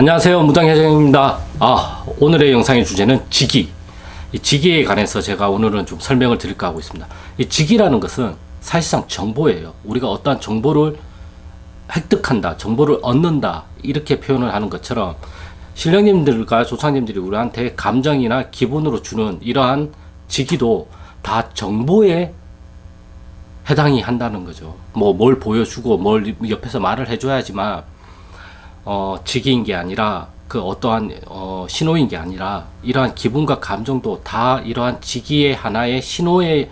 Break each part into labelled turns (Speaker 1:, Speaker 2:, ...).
Speaker 1: 안녕하세요, 무당회장입니다. 오늘의 영상의 주제는 직위. 이 직위에 관해서 제가 오늘은 좀 설명을 드릴까 하고 있습니다. 이 직위라는 것은 사실상 정보예요. 우리가 어떠한 정보를 획득한다, 정보를 얻는다, 이렇게 표현을 하는 것처럼 신령님들과 조상님들이 우리한테 감정이나 기분으로 주는 이러한 직위도 다 정보에 해당이 한다는 거죠. 뭐 뭘 보여주고 뭘 옆에서 말을 해줘야지만 직위인 게 아니라 그 어떠한 신호인 게 아니라 이러한 기분과 감정도 다 이러한 직위의 하나의 신호에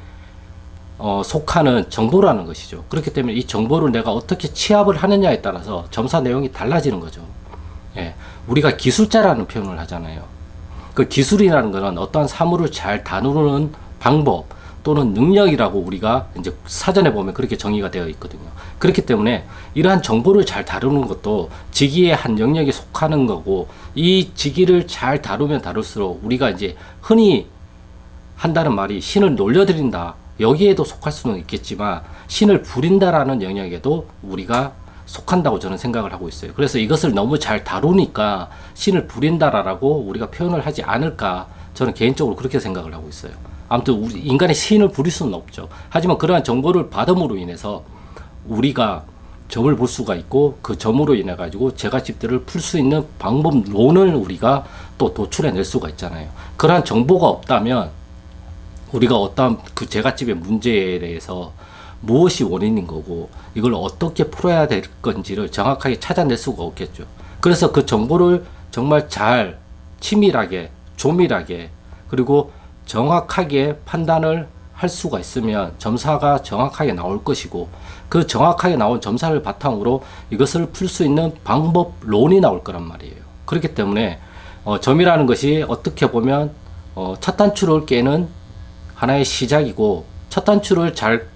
Speaker 1: 속하는 정보라는 것이죠. 그렇기 때문에 이 정보를 내가 어떻게 취합을 하느냐에 따라서 점사 내용이 달라지는 거죠. 예, 우리가 기술자라는 표현을 하잖아요. 그 기술이라는 것은 어떠한 사물을 잘 다루는 방법 또는 능력이라고 우리가 이제 사전에 보면 그렇게 정의가 되어 있거든요. 그렇기 때문에 이러한 정보를 잘 다루는 것도 직위의 한 영역에 속하는 거고, 이 직위를 잘 다루면 다룰수록 우리가 이제 흔히 한다는 말이 신을 놀려드린다, 여기에도 속할 수는 있겠지만 신을 부린다라는 영역에도 우리가 속한다고 저는 생각을 하고 있어요. 그래서 이것을 너무 잘 다루니까 신을 부린다라고 우리가 표현을 하지 않을까, 저는 개인적으로 그렇게 생각을 하고 있어요. 아무튼 우리 인간의 신을 부릴 수는 없죠. 하지만 그러한 정보를 받음으로 인해서 우리가 점을 볼 수가 있고, 그 점으로 인해 가지고 제갓집들을 풀 수 있는 방법론을 우리가 또 도출해 낼 수가 있잖아요. 그러한 정보가 없다면 우리가 어떠한 그 제갓집의 문제에 대해서 무엇이 원인인 거고 이걸 어떻게 풀어야 될 건지를 정확하게 찾아낼 수가 없겠죠. 그래서 그 정보를 정말 잘 치밀하게 조밀하게 그리고 정확하게 판단을 할 수가 있으면 점사가 정확하게 나올 것이고, 그 정확하게 나온 점사를 바탕으로 이것을 풀 수 있는 방법론이 나올 거란 말이에요. 그렇기 때문에 점이라는 것이 어떻게 보면 첫 단추를 깨는 하나의 시작이고, 첫 단추를 잘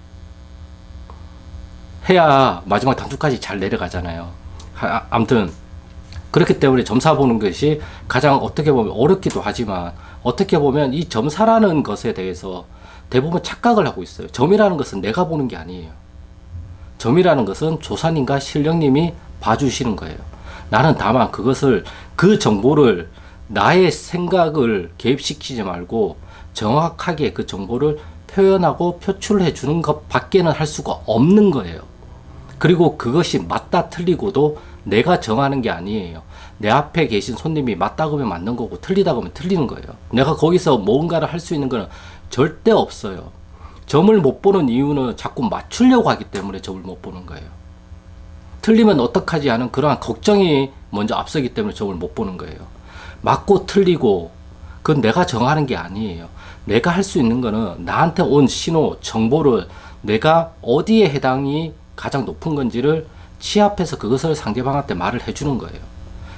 Speaker 1: 해야 마지막 단추까지 잘 내려가잖아요. 아무튼 그렇기 때문에 점사 보는 것이 가장 어떻게 보면 어렵기도 하지만, 어떻게 보면 이 점사라는 것에 대해서 대부분 착각을 하고 있어요. 점이라는 것은 내가 보는 게 아니에요. 점이라는 것은 조사님과 신령님이 봐주시는 거예요. 나는 다만 그것을, 그 정보를 나의 생각을 개입시키지 말고 정확하게 그 정보를 표현하고 표출해 주는 것 밖에는 할 수가 없는 거예요. 그리고 그것이 맞다 틀리고도 내가 정하는 게 아니에요. 내 앞에 계신 손님이 맞다 그러면 맞는 거고 틀리다 그러면 틀리는 거예요. 내가 거기서 뭔가를 할 수 있는 거는 절대 없어요. 점을 못 보는 이유는 자꾸 맞추려고 하기 때문에 점을 못 보는 거예요. 틀리면 어떡하지 하는 그러한 걱정이 먼저 앞서기 때문에 점을 못 보는 거예요. 맞고 틀리고 그건 내가 정하는 게 아니에요. 내가 할 수 있는 거는 나한테 온 신호, 정보를 내가 어디에 해당이 가장 높은 건지를 취합해서 그것을 상대방한테 말을 해주는 거예요.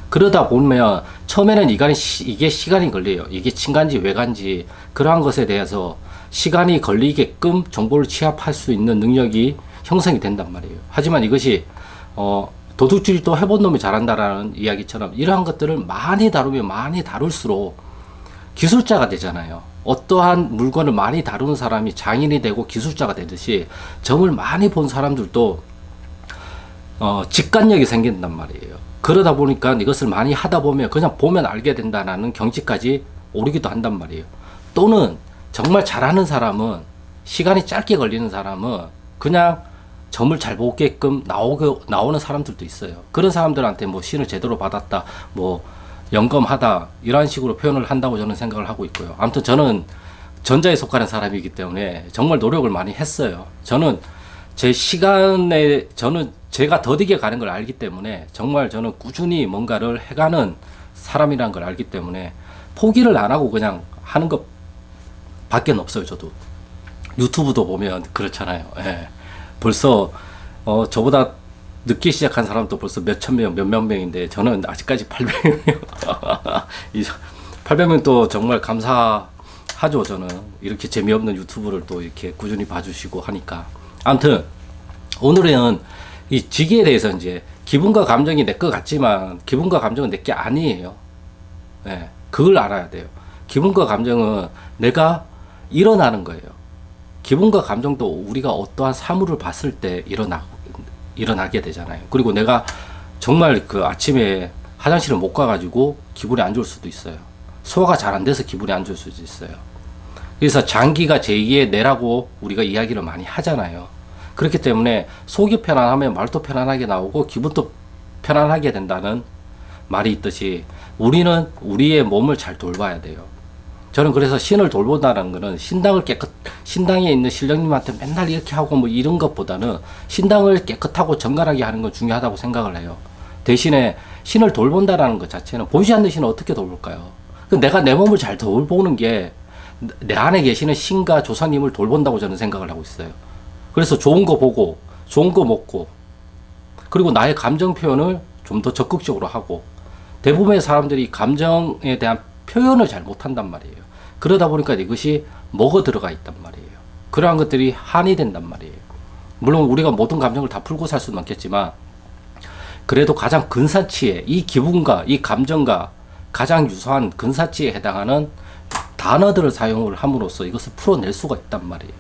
Speaker 1: 그러다 보면 처음에는 이게 시간이 걸려요. 이게 친간지 외간지 그러한 것에 대해서 시간이 걸리게끔 정보를 취합할 수 있는 능력이 형성이 된단 말이에요. 하지만 이것이 도둑질도 해본 놈이 잘한다라는 이야기처럼 이러한 것들을 많이 다루면 많이 다룰수록 기술자가 되잖아요. 어떠한 물건을 많이 다루는 사람이 장인이 되고 기술자가 되듯이 점을 많이 본 사람들도 직관력이 생긴단 말이에요. 그러다 보니까 이것을 많이 하다 보면 그냥 보면 알게 된다는 경지까지 오르기도 한단 말이에요. 또는 정말 잘하는 사람은, 시간이 짧게 걸리는 사람은 그냥 점을 잘 보게끔 나오는 사람들도 있어요. 그런 사람들한테 뭐 신을 제대로 받았다, 뭐 영검하다, 이런 식으로 표현을 한다고 저는 생각을 하고 있고요. 아무튼 저는 전자에 속하는 사람이기 때문에 정말 노력을 많이 했어요. 저는 제 시간에 제가 더디게 가는 걸 알기 때문에 정말 저는 꾸준히 뭔가를 해가는 사람이라는 걸 알기 때문에 포기를 안 하고 그냥 하는 것 밖에 없어요. 저도 유튜브도 보면 그렇잖아요. 예. 벌써 저보다 늦게 시작한 사람도 벌써 몇천 명, 몇만 명인데 저는 아직까지 800명이요. 800명도 정말 감사하죠. 저는 이렇게 재미없는 유튜브를 또 이렇게 꾸준히 봐주시고 하니까. 아무튼 오늘은 이 직위에 대해서 이제 기분과 감정이 내 것 같지만 기분과 감정은 내 게 아니에요. 예, 그걸 알아야 돼요. 기분과 감정은 내가 일어나는 거예요. 기분과 감정도 우리가 어떠한 사물을 봤을 때 일어나게 되잖아요. 그리고 내가 정말 그 아침에 화장실을 못 가가지고 기분이 안 좋을 수도 있어요. 소화가 잘 안 돼서 기분이 안 좋을 수도 있어요. 그래서 장기가 제2의 뇌라고 우리가 이야기를 많이 하잖아요. 그렇기 때문에 속이 편안하면 말도 편안하게 나오고 기분도 편안하게 된다는 말이 있듯이 우리는 우리의 몸을 잘 돌봐야 돼요. 저는 그래서 신을 돌본다는 거는 신당에 있는 신령님한테 맨날 이렇게 하고 뭐 이런 것보다는 신당을 깨끗하고 정갈하게 하는 건 중요하다고 생각을 해요. 대신에 신을 돌본다라는 것 자체는 보이지 않는 신을 어떻게 돌볼까요? 내가 내 몸을 잘 돌보는 게 내 안에 계시는 신과 조사님을 돌본다고 저는 생각을 하고 있어요. 그래서 좋은 거 보고, 좋은 거 먹고, 그리고 나의 감정 표현을 좀 더 적극적으로 하고, 대부분의 사람들이 감정에 대한 표현을 잘 못한단 말이에요. 그러다 보니까 이것이 먹어 들어가 있단 말이에요. 그러한 것들이 한이 된단 말이에요. 물론 우리가 모든 감정을 다 풀고 살 수는 없겠지만, 그래도 가장 근사치에 이 기분과 이 감정과 가장 유사한 근사치에 해당하는 단어들을 사용을 함으로써 이것을 풀어낼 수가 있단 말이에요.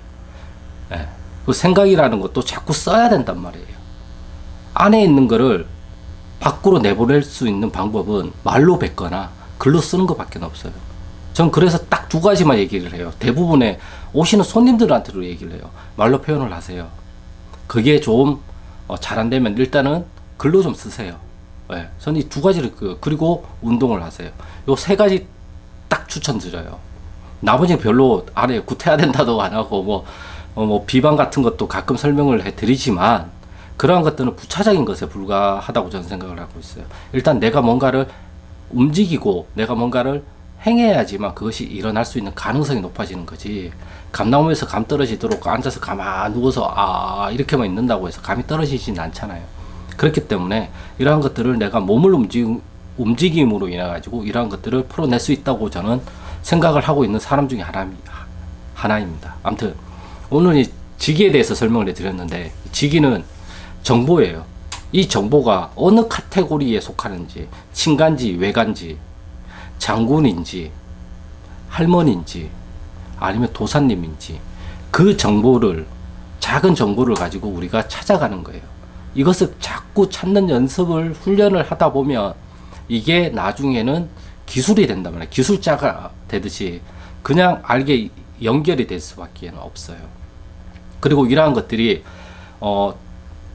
Speaker 1: 예. 그 생각이라는 것도 자꾸 써야 된단 말이에요. 안에 있는 거를 밖으로 내보낼 수 있는 방법은 말로 뱉거나 글로 쓰는 것밖에 없어요. 전 그래서 딱 두 가지만 얘기를 해요. 대부분의 오시는 손님들한테도 얘기를 해요. 말로 표현을 하세요. 그게 좀 잘 안 되면 일단은 글로 좀 쓰세요. 예. 저는 이 두 가지를 그리고 운동을 하세요. 요 세 가지 딱 추천드려요. 나머지는 별로 안 해요. 구태야 된다도 안 하고 뭐 비방 같은 것도 가끔 설명을 해드리지만 그러한 것들은 부차적인 것에 불과하다고 저는 생각을 하고 있어요. 일단 내가 뭔가를 움직이고 내가 뭔가를 행해야지만 그것이 일어날 수 있는 가능성이 높아지는 거지. 감나무에서 감 떨어지도록 앉아서 가만 누워서 이렇게만 있는다고 해서 감이 떨어지진 않잖아요. 그렇기 때문에 이러한 것들을 내가 몸을 움직임으로 인해 가지고 이러한 것들을 풀어낼 수 있다고 저는 생각을 하고 있는 사람 중에 하나입니다. 아무튼 오늘 이 직위에 대해서 설명을 해드렸는데 직위는 정보예요. 이 정보가 어느 카테고리에 속하는지, 친간지, 외간지, 장군인지, 할머니인지, 아니면 도사님인지 그 정보를, 작은 정보를 가지고 우리가 찾아가는 거예요. 이것을 자꾸 찾는 연습을, 훈련을 하다 보면 이게 나중에는 기술이 된단 말이에요. 기술자가 되듯이 그냥 알게 연결이 될 수밖에 없어요. 그리고 이러한 것들이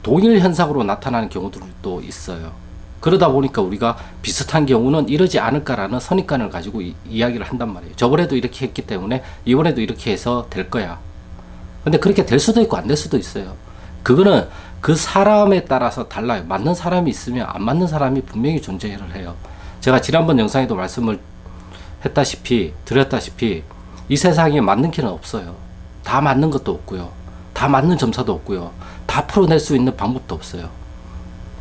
Speaker 1: 동일 현상으로 나타나는 경우들도 있어요. 그러다 보니까 우리가 비슷한 경우는 이러지 않을까라는 선입관을 가지고 이야기를 한단 말이에요. 저번에도 이렇게 했기 때문에 이번에도 이렇게 해서 될 거야. 근데 그렇게 될 수도 있고 안 될 수도 있어요. 그거는 그 사람에 따라서 달라요. 맞는 사람이 있으면 안 맞는 사람이 분명히 존재를 해요. 제가 지난번 영상에도 말씀을 드렸다시피 이 세상에 맞는 길은 없어요. 다 맞는 것도 없고요. 다 맞는 점사도 없고요. 다 풀어낼 수 있는 방법도 없어요.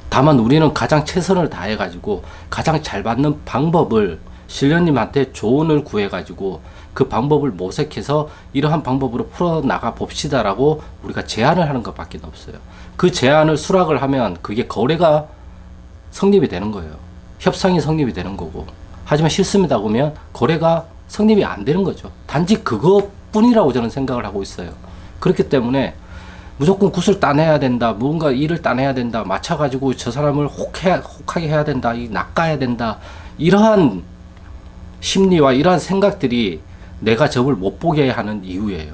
Speaker 1: 다만 우리는 가장 최선을 다해가지고 가장 잘 맞는 방법을 신령님한테 조언을 구해가지고 그 방법을 모색해서 이러한 방법으로 풀어나가 봅시다라고 우리가 제안을 하는 것밖에 없어요. 그 제안을 수락을 하면 그게 거래가 성립이 되는 거예요. 협상이 성립이 되는 거고. 하지만 싫습니다 그러면 거래가 성립이 안 되는 거죠. 단지 그것뿐이라고 저는 생각을 하고 있어요. 그렇기 때문에 무조건 굿을 따내야 된다, 뭔가 일을 따내야 된다, 맞춰가지고 저 사람을 혹하게 해야 된다, 낚아야 된다, 이러한 심리와 이러한 생각들이 내가 점을 못 보게 하는 이유예요.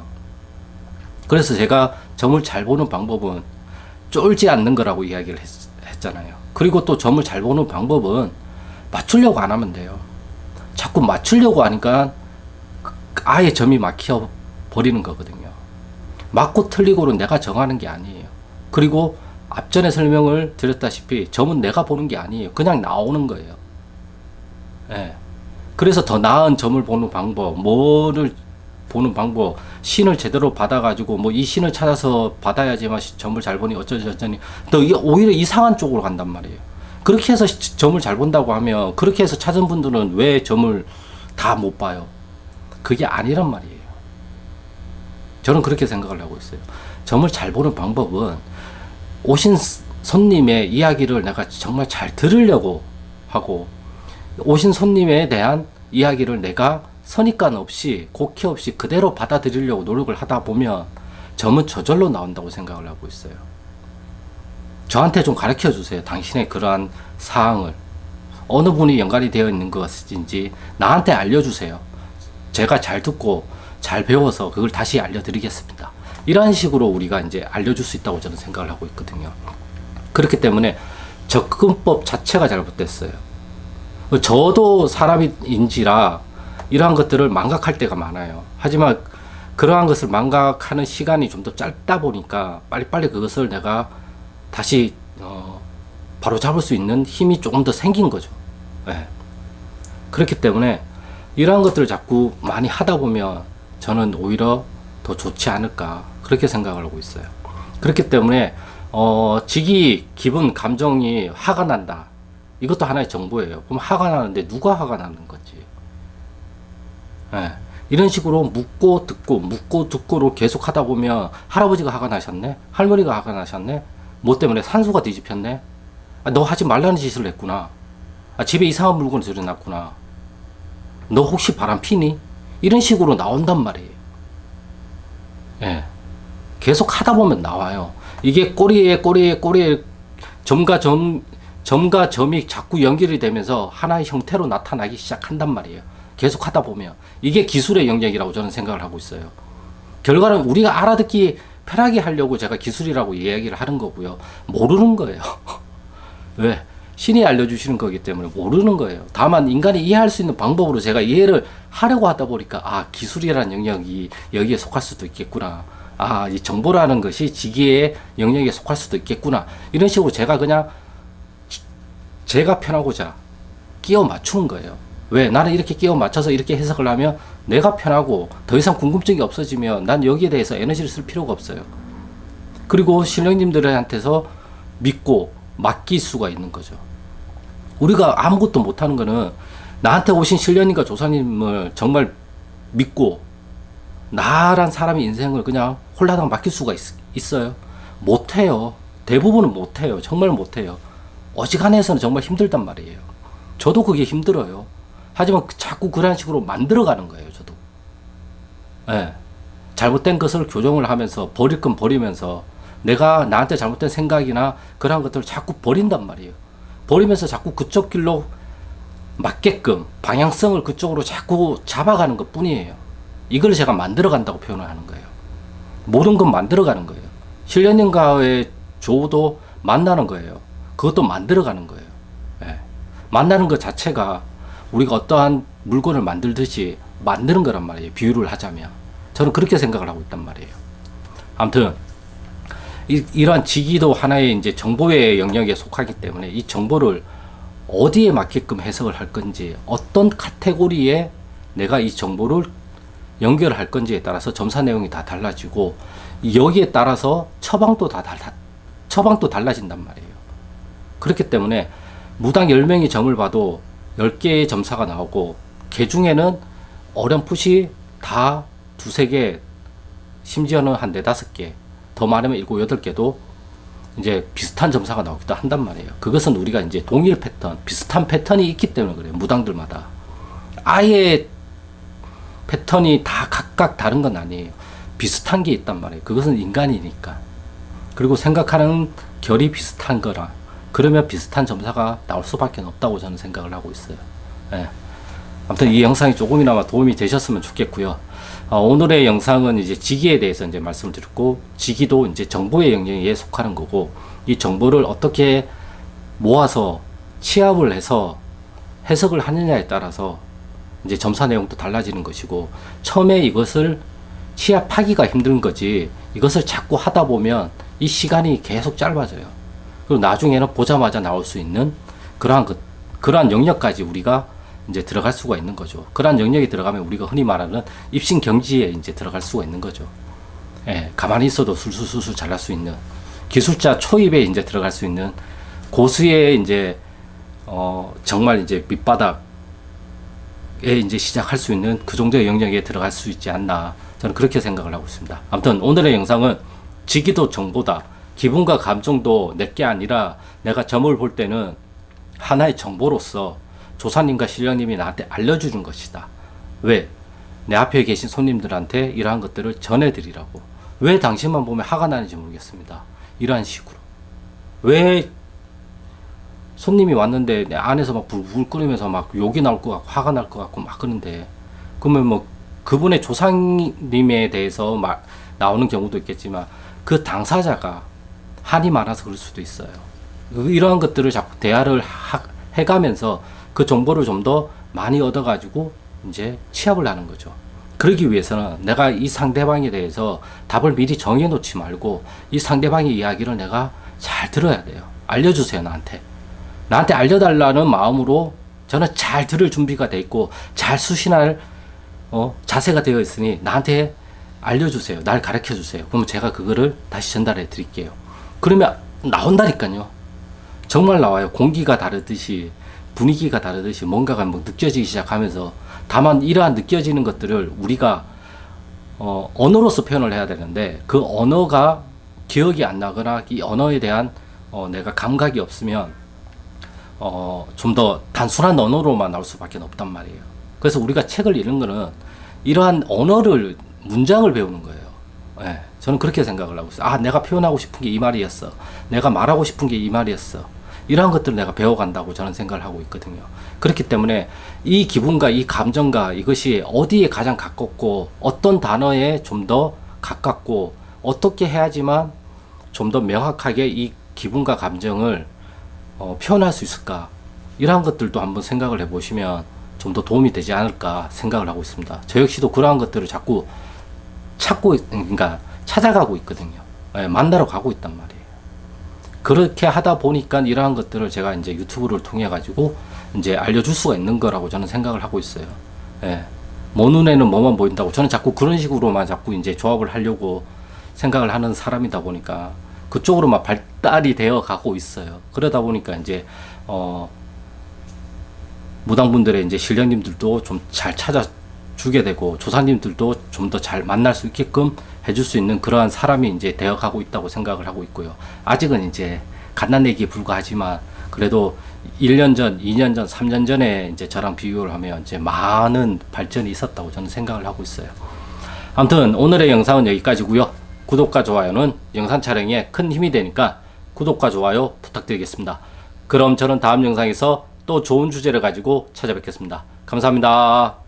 Speaker 1: 그래서 제가 점을 잘 보는 방법은 쫄지 않는 거라고 이야기를 했잖아요. 그리고 또 점을 잘 보는 방법은 맞추려고 안 하면 돼요. 자꾸 맞추려고 하니까 아예 점이 막혀 버리는 거거든요. 맞고 틀리고는 내가 정하는 게 아니에요. 그리고 앞전에 설명을 드렸다시피 점은 내가 보는 게 아니에요. 그냥 나오는 거예요. 예. 그래서 더 나은 점을 보는 방법, 뭐를 보는 방법, 신을 제대로 받아가지고 뭐 이 신을 찾아서 받아야지만 점을 잘 보니 어쩌니 더 오히려 이상한 쪽으로 간단 말이에요. 그렇게 해서 점을 잘 본다고 하면 그렇게 해서 찾은 분들은 왜 점을 다 못 봐요? 그게 아니란 말이에요. 저는 그렇게 생각을 하고 있어요. 점을 잘 보는 방법은 오신 손님의 이야기를 내가 정말 잘 들으려고 하고 오신 손님에 대한 이야기를 내가 선입관 없이 곡해 없이 그대로 받아들이려고 노력을 하다 보면 점은 저절로 나온다고 생각을 하고 있어요. 저한테 좀 가르쳐 주세요. 당신의 그러한 사항을. 어느 분이 연관이 되어 있는 것인지 나한테 알려주세요. 제가 잘 듣고 잘 배워서 그걸 다시 알려드리겠습니다. 이런 식으로 우리가 이제 알려줄 수 있다고 저는 생각을 하고 있거든요. 그렇기 때문에 접근법 자체가 잘못됐어요. 저도 사람인지라 이러한 것들을 망각할 때가 많아요. 하지만 그러한 것을 망각하는 시간이 좀 더 짧다 보니까 빨리빨리 그것을 내가 다시 바로 잡을 수 있는 힘이 조금 더 생긴 거죠. 네. 그렇기 때문에 이러한 것들을 자꾸 많이 하다 보면 저는 오히려 더 좋지 않을까 그렇게 생각을 하고 있어요. 그렇기 때문에 직위, 기분, 감정이 화가 난다. 이것도 하나의 정보예요. 그럼 화가 나는데 누가 화가 나는 건지. 네. 이런 식으로 묻고 듣고로 계속 하다 보면 할아버지가 화가 나셨네? 할머니가 화가 나셨네? 뭐 때문에 산소가 뒤집혔네? 아, 너 하지 말라는 짓을 했구나. 아, 집에 이상한 물건을 들여놨구나. 너 혹시 바람 피니? 이런 식으로 나온단 말이에요. 예. 계속 하다 보면 나와요. 이게 꼬리에 점과 점이 자꾸 연결이 되면서 하나의 형태로 나타나기 시작한단 말이에요. 계속 하다 보면. 이게 기술의 영역이라고 저는 생각을 하고 있어요. 결과는 우리가 알아듣기 편하게 하려고 제가 기술이라고 이야기를 하는 거고요. 모르는 거예요. 왜? 신이 알려주시는 거기 때문에 모르는 거예요. 다만 인간이 이해할 수 있는 방법으로 제가 이해를 하려고 하다 보니까 아, 기술이라는 영역이 여기에 속할 수도 있겠구나. 아, 이 정보라는 것이 지기의 영역에 속할 수도 있겠구나. 이런 식으로 제가 그냥 제가 편하고자 끼워 맞추는 거예요. 왜? 나는 이렇게 끼워 맞춰서 이렇게 해석을 하면 내가 편하고 더 이상 궁금증이 없어지면 난 여기에 대해서 에너지를 쓸 필요가 없어요. 그리고 신령님들한테서 믿고 맡길 수가 있는 거죠. 우리가 아무것도 못하는 거는 나한테 오신 신령님과 조사님을 정말 믿고 나란 사람의 인생을 그냥 홀라당 맡길 수가 있어요? 못해요. 대부분은 못해요. 정말 못해요. 어지간해서는 정말 힘들단 말이에요. 저도 그게 힘들어요. 하지만 자꾸 그런 식으로 만들어가는 거예요. 저도. 네. 잘못된 것을 교정을 하면서 버릴 건 버리면서 내가 나한테 잘못된 생각이나 그런 것들을 자꾸 버린단 말이에요. 버리면서 자꾸 그쪽 길로 맞게끔 방향성을 그쪽으로 자꾸 잡아가는 것 뿐이에요. 이걸 제가 만들어간다고 표현을 하는 거예요. 모든 건 만들어가는 거예요. 신령님과의 조도 만나는 거예요. 그것도 만들어가는 거예요. 예. 만나는 것 자체가 우리가 어떠한 물건을 만들듯이 만드는 거란 말이에요. 비유를 하자면. 저는 그렇게 생각을 하고 있단 말이에요. 아무튼 이러한 직위도 하나의 이제 정보의 영역에 속하기 때문에 이 정보를 어디에 맞게끔 해석을 할 건지 어떤 카테고리에 내가 이 정보를 연결할 건지에 따라서 점사 내용이 다 달라지고 여기에 따라서 처방도 달라진단 말이에요. 그렇기 때문에 무당 10명이 점을 봐도 10개의 점사가 나오고 개 중에는 어렴풋이 다 두세 개, 심지어는 한 4, 5개, 더 많으면 7, 8개도 이제 비슷한 점사가 나오기도 한단 말이에요. 그것은 우리가 이제 동일 패턴, 비슷한 패턴이 있기 때문에 그래요. 무당들마다. 아예 패턴이 다 각각 다른 건 아니에요. 비슷한 게 있단 말이에요. 그것은 인간이니까. 그리고 생각하는 결이 비슷한 거라. 그러면 비슷한 점사가 나올 수밖에 없다고 저는 생각을 하고 있어요. 예. 아무튼 이 영상이 조금이나마 도움이 되셨으면 좋겠고요. 오늘의 영상은 이제 직위에 대해서 이제 말씀을 드렸고, 직위도 이제 정보의 영역에 속하는 거고, 이 정보를 어떻게 모아서 취합을 해서 해석을 하느냐에 따라서 이제 점사 내용도 달라지는 것이고, 처음에 이것을 취합하기가 힘든 거지, 이것을 자꾸 하다 보면 이 시간이 계속 짧아져요. 그리고 나중에는 보자마자 나올 수 있는 그러한 영역까지 우리가 이제 들어갈 수가 있는 거죠. 그러한 영역에 들어가면 우리가 흔히 말하는 입신 경지에 이제 들어갈 수가 있는 거죠. 예, 가만히 있어도 술술술술 잘할 수 있는 기술자 초입에 이제 들어갈 수 있는 고수의 이제 정말 이제 밑바닥에 이제 시작할 수 있는 그 정도의 영역에 들어갈 수 있지 않나, 저는 그렇게 생각을 하고 있습니다. 아무튼 오늘의 영상은 직위도 정보다, 기분과 감정도 내게 아니라 내가 점을 볼 때는 하나의 정보로서 조사님과 신령님이 나한테 알려주는 것이다. 왜? 내 앞에 계신 손님들한테 이러한 것들을 전해드리라고. 왜 당신만 보면 화가 나는지 모르겠습니다. 이러한 식으로. 왜 손님이 왔는데 내 안에서 막 불불 끓이면서 막 욕이 나올 것 같고 화가 날 것 같고 막 그런데 그러면 뭐 그분의 조상님에 대해서 막 나오는 경우도 있겠지만 그 당사자가 한이 많아서 그럴 수도 있어요. 이러한 것들을 자꾸 대화를 해가면서 그 정보를 좀 더 많이 얻어가지고 이제 취합을 하는 거죠. 그러기 위해서는 내가 이 상대방에 대해서 답을 미리 정해놓지 말고 이 상대방의 이야기를 내가 잘 들어야 돼요. 알려주세요, 나한테. 나한테 알려달라는 마음으로 저는 잘 들을 준비가 돼 있고 잘 수신할 자세가 되어 있으니 나한테 알려주세요. 날 가르쳐 주세요. 그러면 제가 그거를 다시 전달해 드릴게요. 그러면 나온다니까요. 정말 나와요. 공기가 다르듯이 분위기가 다르듯이 뭔가가 뭐 느껴지기 시작하면서 다만 이러한 느껴지는 것들을 우리가 언어로서 표현을 해야 되는데 그 언어가 기억이 안 나거나 이 언어에 대한 내가 감각이 없으면 좀 더 단순한 언어로만 나올 수밖에 없단 말이에요. 그래서 우리가 책을 읽는 거는 이러한 언어를 문장을 배우는 거예요. 예, 저는 그렇게 생각을 하고 있어요. 아, 내가 표현하고 싶은 게 이 말이었어. 내가 말하고 싶은 게 이 말이었어. 이러한 것들을 내가 배워간다고 저는 생각을 하고 있거든요. 그렇기 때문에 이 기분과 이 감정과 이것이 어디에 가장 가깝고 어떤 단어에 좀 더 가깝고 어떻게 해야지만 좀 더 명확하게 이 기분과 감정을 표현할 수 있을까, 이러한 것들도 한번 생각을 해보시면 좀 더 도움이 되지 않을까 생각을 하고 있습니다. 저 역시도 그러한 것들을 자꾸 그러니까 찾아가고 있거든요. 예, 만나러 가고 있단 말이에요. 그렇게 하다 보니까 이러한 것들을 제가 이제 유튜브를 통해 가지고 이제 알려줄 수가 있는 거라고 저는 생각을 하고 있어요. 예. 뭐 눈에는 뭐만 보인다고 저는 자꾸 그런 식으로만 자꾸 이제 조합을 하려고 생각을 하는 사람이다 보니까 그쪽으로만 발달이 되어 가고 있어요. 그러다 보니까 이제 무당분들의 이제 신령님들도 좀 잘 찾아주게 되고 조사님들도 좀 더 잘 만날 수 있게끔 해줄 수 있는 그러한 사람이 이제 되어 가고 있다고 생각을 하고 있고요. 아직은 이제 갓난애기에 불과하지만 그래도 1년 전, 2년 전, 3년 전에 이제 저랑 비교를 하면 이제 많은 발전이 있었다고 저는 생각을 하고 있어요. 아무튼 오늘의 영상은 여기까지고요. 구독과 좋아요는 영상 촬영에 큰 힘이 되니까 구독과 좋아요 부탁드리겠습니다. 그럼 저는 다음 영상에서 또 좋은 주제를 가지고 찾아뵙겠습니다. 감사합니다.